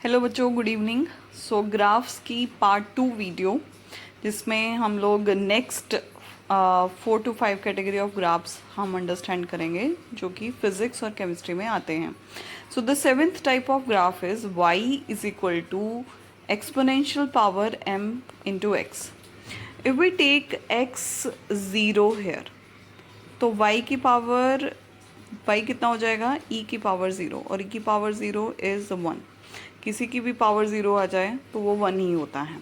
Hello बच्चों, good evening. So graphs की part 2 video, जिसमें हम लोग next 4 to 5 category of graphs हम अंडरस्टैंड करेंगे जो कि फिजिक्स और केमिस्ट्री में आते हैं। So the 7th type of graph is y is equal to exponential power m into x. If we take x 0 here, तो y की पावर y कितना हो जाएगा, e की पावर 0, और e की पावर 0 इज़ 1। किसी की भी पावर 0 आ जाए तो वो 1 ही होता है।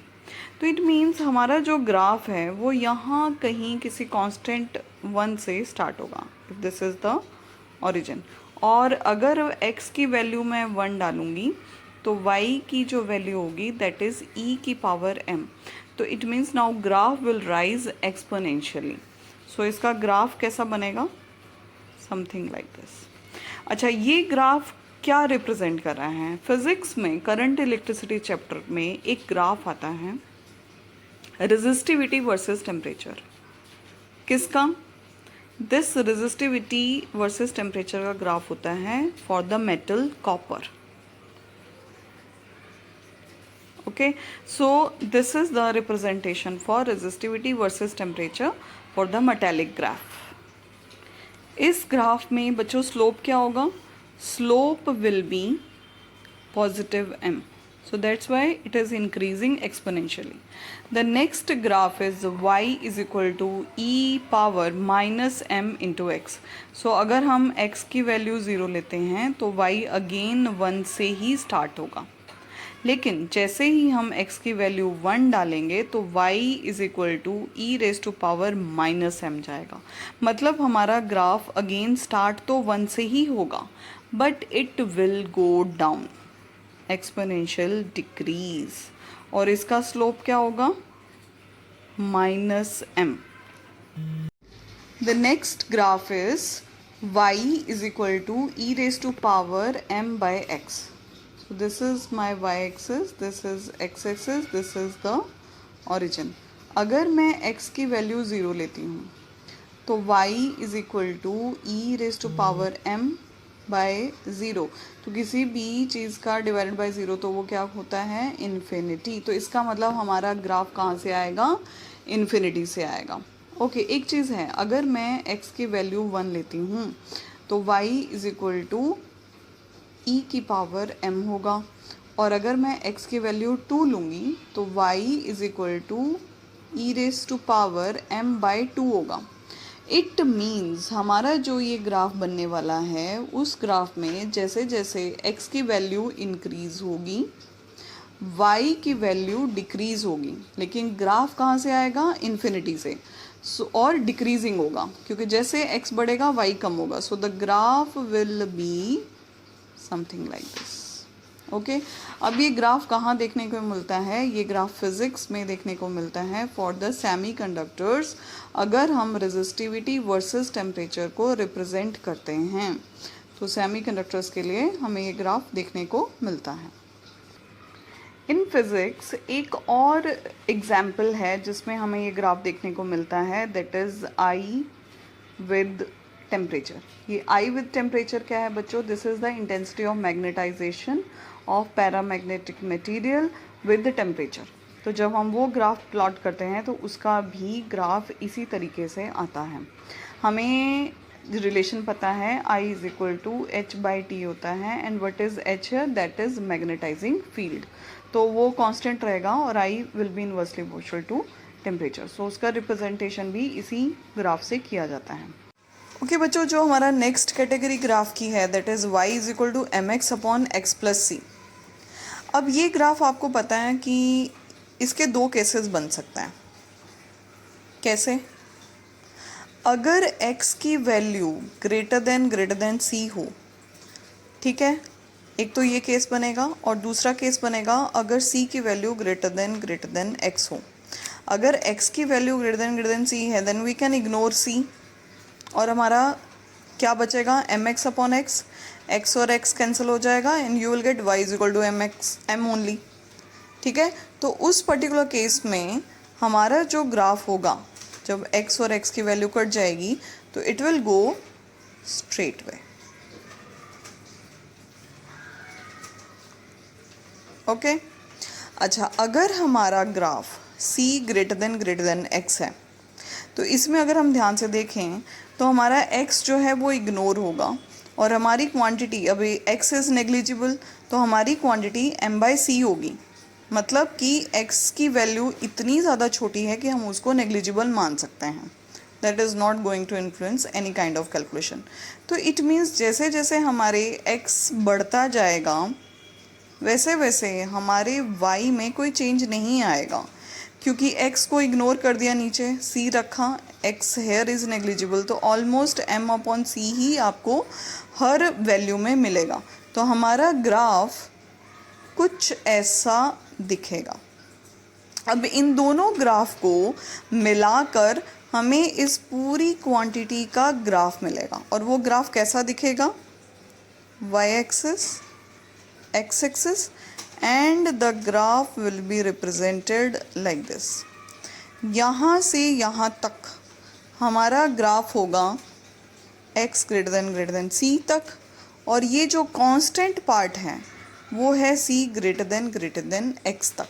तो इट मीन्स हमारा जो ग्राफ है वो यहाँ कहीं किसी कांस्टेंट 1 से स्टार्ट होगा, if this is the origin. और अगर x की वैल्यू मैं 1 डालूँगी तो y की जो वैल्यू होगी दैट इज़ e की पावर m। तो it means now graph will rise exponentially. So इसका ग्राफ कैसा बनेगा, समथिंग लाइक दिस। अच्छा, ये ग्राफ क्या रिप्रेजेंट कर रहा है? फिजिक्स में करंट इलेक्ट्रिसिटी चैप्टर में एक ग्राफ आता है, रेजिस्टिविटी वर्सेस टेम्परेचर। किसका? दिस रेजिस्टिविटी वर्सेस टेम्परेचर का ग्राफ होता है for the metal copper. Okay, so this is the representation for resistivity versus temperature for the metallic graph. इस ग्राफ में बच्चों स्लोप क्या होगा? Slope will be positive m, so that's why it is increasing exponentially. The next graph is y is equal to e power minus m into x. So अगर हम x की value 0 लेते हैं तो y अगेन 1 से ही start होगा, लेकिन जैसे ही हम x की वैल्यू 1 डालेंगे तो y is equal to e raise to power minus m जाएगा। मतलब हमारा ग्राफ अगेन स्टार्ट तो 1 से ही होगा, but it will go down, exponential decrease, और इसका स्लोप क्या होगा? Minus m। The next graph is y is equal to e raise to power m by x. So this is my y-axis, this is x-axis, this is the origin. अगर मैं x की value 0 लेती हूँ तो y is equal to e raise to power m by 0। तो किसी भी चीज़ का डिवाइडेड बाय 0 तो वो क्या होता है? इन्फिनिटी। तो इसका मतलब हमारा ग्राफ कहाँ से आएगा? इन्फिनिटी से आएगा। ओके, एक चीज़ है, अगर मैं x की वैल्यू 1 लेती हूँ तो y is equal to e की पावर m होगा, और अगर मैं x की वैल्यू 2 लूँगी तो y is equal to e raise to power m by 2 होगा। इट मीन्स हमारा जो ये ग्राफ बनने वाला है उस ग्राफ में जैसे जैसे x की वैल्यू इंक्रीज होगी y की वैल्यू डिक्रीज होगी, लेकिन ग्राफ कहाँ से आएगा? इन्फिनिटी से। और डिक्रीजिंग होगा, क्योंकि जैसे x बढ़ेगा y कम होगा। So the graph will be something like this. Okay, अब ये ग्राफ कहाँ देखने को मिलता है? ये ग्राफ फिजिक्स में देखने को मिलता है फॉर द सेमीकंडक्टर्स। अगर हम रेजिस्टिविटी वर्सेस टेम्परेचर को रिप्रेजेंट करते हैं तो सेमीकंडक्टर्स के लिए हमें ये ग्राफ देखने को मिलता है। इन फिजिक्स एक और एग्जाम्पल है जिसमें हमें ये ग्राफ देखने को मिलता है, that is I with temperature. ये I विद टेम्परेचर क्या है बच्चों? This is the intensity of magnetization of paramagnetic material with temperature. तो जब हम वो ग्राफ प्लॉट करते हैं तो उसका भी ग्राफ इसी तरीके से आता है। हमें रिलेशन पता है, I is equal to H by T होता है, and what is H? That is magnetising field. तो वो कांस्टेंट रहेगा और I will be inversely proportional to temperature. So उसका रिप्रेजेंटेशन भी इसी ग्राफ से किया जाता है। ओके बच्चों, जो हमारा नेक्स्ट कैटेगरी ग्राफ की है that is y is equal to M x upon X plus C. अब ये ग्राफ आपको पता है कि इसके दो केसेस बन सकते हैं। कैसे? अगर x की वैल्यू ग्रेटर देन c हो, ठीक है, एक तो ये केस बनेगा, और दूसरा केस बनेगा अगर c की वैल्यू ग्रेटर देन x हो। अगर x की वैल्यू ग्रेटर देन c है then we can ignore c, और हमारा क्या बचेगा? M x upon x, x और एक्स कैंसिल हो जाएगा, and you will get y is equal to M x m only. ठीक है, तो उस पर्टिकुलर केस में हमारा जो ग्राफ होगा, जब एक्स और एक्स की वैल्यू कट जाएगी तो it will go straight way. Okay. अच्छा, अगर हमारा graph c greater than x है, तो इसमें अगर हम ध्यान से देखें तो हमारा x जो है वो इग्नोर होगा और हमारी क्वांटिटी, अभी x इज़ नेग्लिजिबल, तो हमारी क्वांटिटी m/c होगी। मतलब कि x की वैल्यू इतनी ज़्यादा छोटी है कि हम उसको नेग्लिजिबल मान सकते हैं। That is not going to influence any kind of calculation. तो इट मीन्स जैसे जैसे हमारे x बढ़ता जाएगा वैसे वैसे हमारे y में कोई चेंज नहीं आएगा, क्योंकि x को इग्नोर कर दिया, नीचे c रखा, x हेयर इज़ नेग्लिजिबल, तो ऑलमोस्ट m/c ही आपको हर वैल्यू में मिलेगा। तो हमारा ग्राफ कुछ ऐसा दिखेगा। अब इन दोनों ग्राफ को मिलाकर हमें इस पूरी क्वांटिटी का ग्राफ मिलेगा, और वो ग्राफ कैसा दिखेगा? y axis, x axis, and the graph will be represented like this. यहाँ से यहाँ तक हमारा ग्राफ होगा x ग्रेटर देन c तक, और ये जो कांस्टेंट पार्ट है वो है c ग्रेटर देन x तक।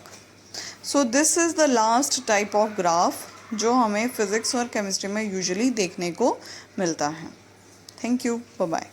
So this is the last type of graph जो हमें फिज़िक्स और केमिस्ट्री में यूजुअली देखने को मिलता है। Thank you, bye bye.